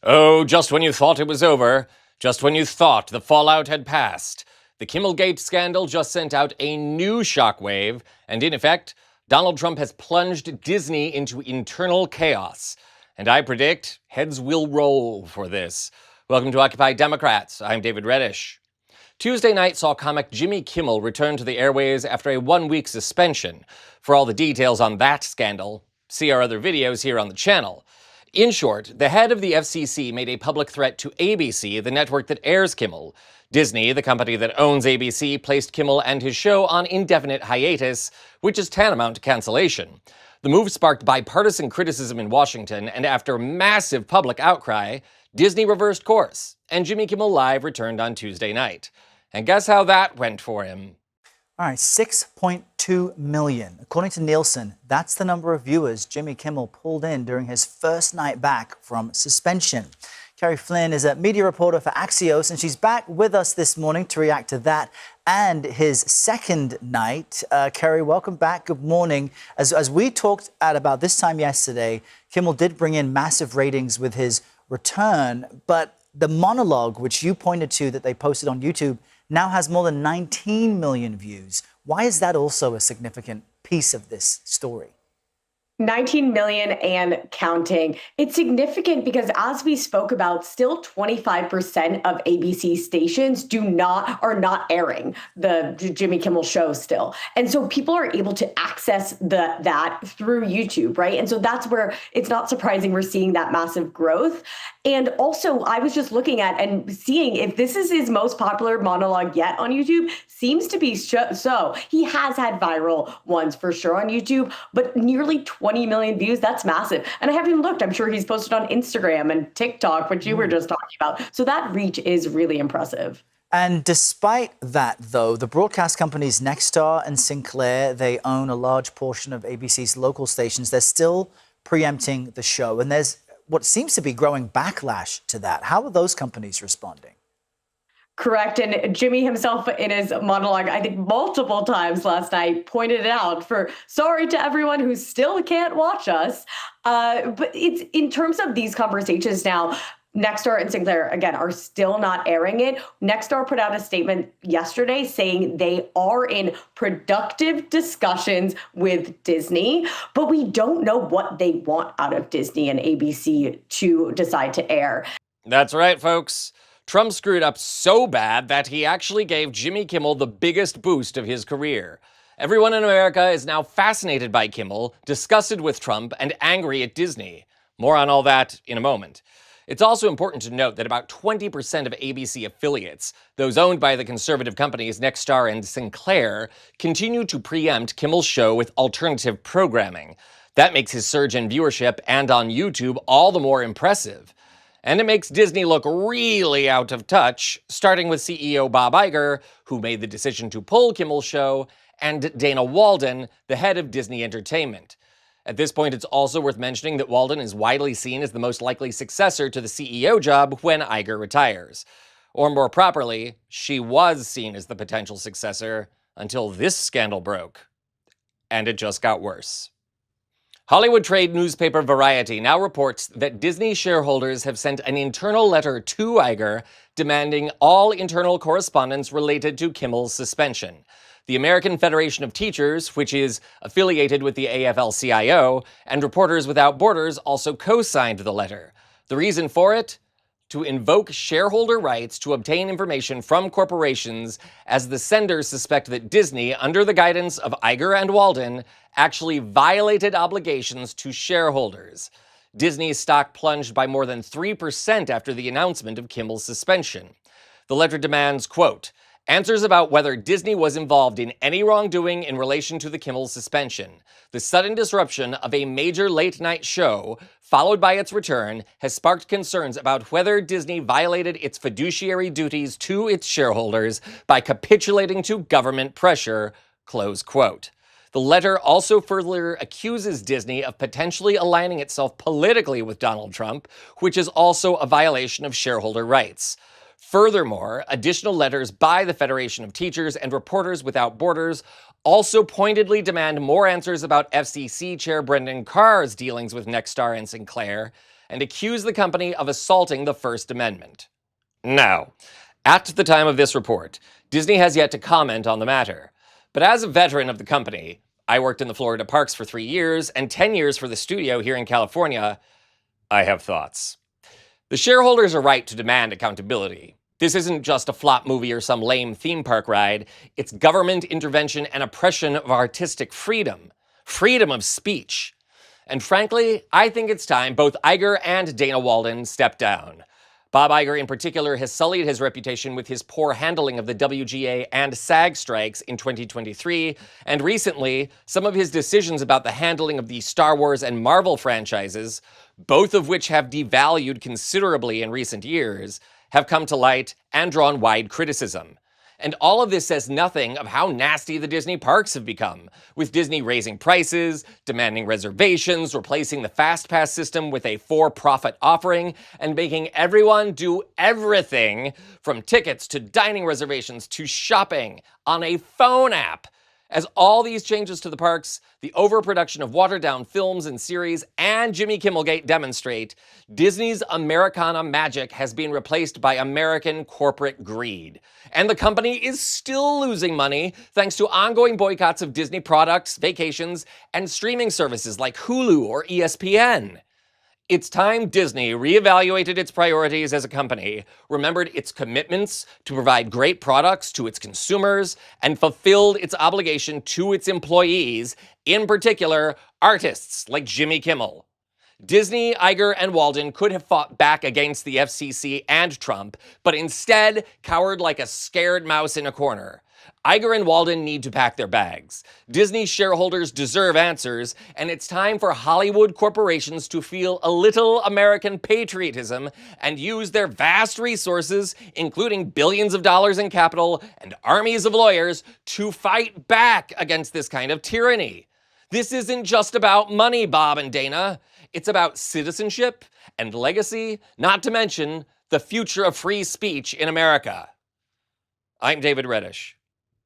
Oh, just when you thought it was over, just when you thought the fallout had passed, the Kimmelgate scandal just sent out a new shockwave, and in effect, Donald Trump has plunged Disney into internal chaos. And I predict heads will roll for this. Welcome to Occupy Democrats. I'm David Reddish. Tuesday night saw comic Jimmy Kimmel return to the airways after a one-week suspension. For all the details on that scandal, see our other videos here on the channel. In short, the head of the FCC made a public threat to ABC, the network that airs Kimmel. Disney, the company that owns ABC, placed Kimmel and his show on indefinite hiatus, which is tantamount to cancellation. The move sparked bipartisan criticism in Washington, and after massive public outcry, Disney reversed course, and Jimmy Kimmel Live returned on Tuesday night. And guess how that went for him? All right, 6.2 million. According to Nielsen, that's the number of viewers Jimmy Kimmel pulled in during his first night back from suspension. Carrie Flynn is a media reporter for Axios, and she's back with us this morning to react to that and his second night. Carrie, welcome back. Good morning. As we talked at about this time yesterday, Kimmel did bring in massive ratings with his return, but the monologue, which you pointed to that they posted on YouTube, now has more than 19 million views. Why is that also a significant piece of this story? 19 million and counting. It's significant because, as we spoke about, still 25% of ABC stations are not airing the Jimmy Kimmel show still. And so people are able to access that through YouTube, right? And so that's where it's not surprising we're seeing that massive growth. And also, I was just looking at and seeing if this is his most popular monologue yet on YouTube. Seems to be so. He has had viral ones for sure on YouTube, but nearly 20 million views, that's massive. And I haven't even looked. I'm sure he's posted on Instagram and TikTok, which you were just talking about. So that reach is really impressive. And despite that, though, the broadcast companies Nexstar and Sinclair, they own a large portion of ABC's local stations. They're still preempting the show. And there's what seems to be growing backlash to that. How are those companies responding? Correct. And Jimmy himself in his monologue, I think multiple times last night, pointed it out for sorry to everyone who still can't watch us. But it's in terms of these conversations now, Nexstar and Sinclair, again, are still not airing it. Nexstar put out a statement yesterday saying they are in productive discussions with Disney, but we don't know what they want out of Disney and ABC to decide to air. That's right, folks. Trump screwed up so bad that he actually gave Jimmy Kimmel the biggest boost of his career. Everyone in America is now fascinated by Kimmel, disgusted with Trump, and angry at Disney. More on all that in a moment. It's also important to note that about 20% of ABC affiliates, those owned by the conservative companies Nexstar and Sinclair, continue to preempt Kimmel's show with alternative programming. That makes his surge in viewership and on YouTube all the more impressive. And it makes Disney look really out of touch, starting with CEO Bob Iger, who made the decision to pull Kimmel's show, and Dana Walden, the head of Disney Entertainment. At this point, it's also worth mentioning that Walden is widely seen as the most likely successor to the CEO job when Iger retires. Or more properly, she was seen as the potential successor until this scandal broke. And it just got worse. Hollywood trade newspaper Variety now reports that Disney shareholders have sent an internal letter to Iger demanding all internal correspondence related to Kimmel's suspension. The American Federation of Teachers, which is affiliated with the AFL-CIO, and Reporters Without Borders also co-signed the letter. The reason for it? To invoke shareholder rights to obtain information from corporations, as the senders suspect that Disney, under the guidance of Iger and Walden, actually violated obligations to shareholders. Disney's stock plunged by more than 3% after the announcement of Kimmel's suspension. The letter demands, quote, answers about whether Disney was involved in any wrongdoing in relation to the Kimmel suspension. The sudden disruption of a major late-night show, followed by its return, has sparked concerns about whether Disney violated its fiduciary duties to its shareholders by capitulating to government pressure, close quote. The letter also further accuses Disney of potentially aligning itself politically with Donald Trump, which is also a violation of shareholder rights. Furthermore, additional letters by the Federation of Teachers and Reporters Without Borders also pointedly demand more answers about FCC Chair Brendan Carr's dealings with Nexstar and Sinclair, and accused the company of assaulting the First Amendment. Now, at the time of this report, Disney has yet to comment on the matter. But as a veteran of the company, I worked in the Florida parks for 3 years and 10 years for the studio here in California, I have thoughts. The shareholders are right to demand accountability. This isn't just a flop movie or some lame theme park ride. It's government intervention and oppression of artistic freedom. Freedom of speech. And frankly, I think it's time both Iger and Dana Walden step down. Bob Iger in particular has sullied his reputation with his poor handling of the WGA and SAG strikes in 2023, and recently, some of his decisions about the handling of the Star Wars and Marvel franchises, both of which have devalued considerably in recent years, have come to light and drawn wide criticism. And all of this says nothing of how nasty the Disney parks have become, with Disney raising prices, demanding reservations, replacing the Fast Pass system with a for-profit offering, and making everyone do everything from tickets to dining reservations to shopping on a phone app. As all these changes to the parks, the overproduction of watered-down films and series, and Jimmy Kimmelgate demonstrate, Disney's Americana magic has been replaced by American corporate greed. And the company is still losing money thanks to ongoing boycotts of Disney products, vacations, and streaming services like Hulu or ESPN. It's time Disney reevaluated its priorities as a company, remembered its commitments to provide great products to its consumers, and fulfilled its obligation to its employees, in particular, artists like Jimmy Kimmel. Disney, Iger, and Walden could have fought back against the FCC and Trump, but instead cowered like a scared mouse in a corner. Iger and Walden need to pack their bags. Disney shareholders deserve answers, and it's time for Hollywood corporations to feel a little American patriotism and use their vast resources, including billions of dollars in capital and armies of lawyers, to fight back against this kind of tyranny. This isn't just about money, Bob and Dana. It's about citizenship and legacy, not to mention the future of free speech in America. I'm David Reddish.